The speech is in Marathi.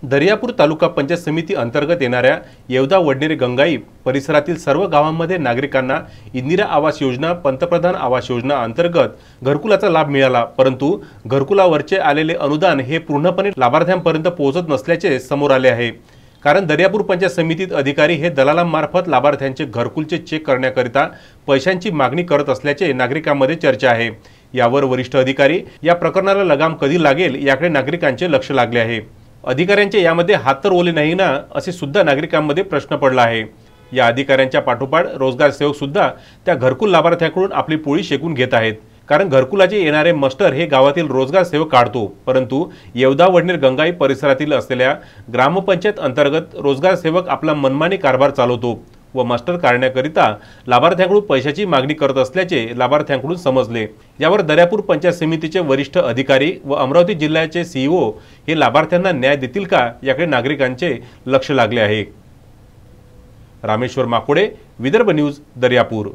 दर्यापूर तालुका पंचायत समिती अंतर्गत येणाऱ्या येवदा वडनेरे गंगाई परिसरातील सर्व गावांमध्ये नागरिकांना इंदिरा आवास योजना, पंतप्रधान आवास योजना अंतर्गत घरकुलाचा लाभ मिळाला, परंतु घरकुलावरचे आलेले अनुदान हे पूर्णपणे लाभार्थ्यांपर्यंत पोहोचत नसल्याचे समोर आले आहे। कारण दर्यापूर पंचायत समितीत अधिकारी हे दलालांमार्फत लाभार्थ्यांचे घरकुलचे चेक करण्याकरिता पैशांची मागणी करत असल्याचे नागरिकांमध्ये चर्चा आहे। यावर वरिष्ठ अधिकारी या प्रकरणाला लगाम कधी लागेल याकडे नागरिकांचे लक्ष लागले आहे। अधिकाऱ्यांचे यामध्ये हात तर ओले नाही ना, असे सुद्धा नागरिकांमध्ये प्रश्न पडला आहे। या अधिकाऱ्यांच्या पाठोपाठ रोजगार सेवक सुद्धा त्या घरकुल लाभार्थ्यांकडून आपली पोळी शेकून घेत आहेत। कारण घरकुलाचे येणारे मस्टर हे गावातील रोजगार सेवक काढतो, परंतु येवदा वडनेर गंगाई परिसरातील असलेल्या ग्रामपंचायत अंतर्गत रोजगार सेवक आपला मनमानी कारभार चालवतो व मास्टर काढण्याकरिता लाभार्थ्यांकडून पैशाची मागणी करत असल्याचे लाभार्थ्यांकडून समजले। यावर दर्यापूर पंचायत समितीचे वरिष्ठ अधिकारी व अमरावती जिल्ह्याचे सीईओ हे लाभार्थ्यांना न्याय देतील का याकडे नागरिकांचे लक्ष लागले आहे। रामेश्वर माकोडे, विदर्भ न्यूज, दर्यापूर।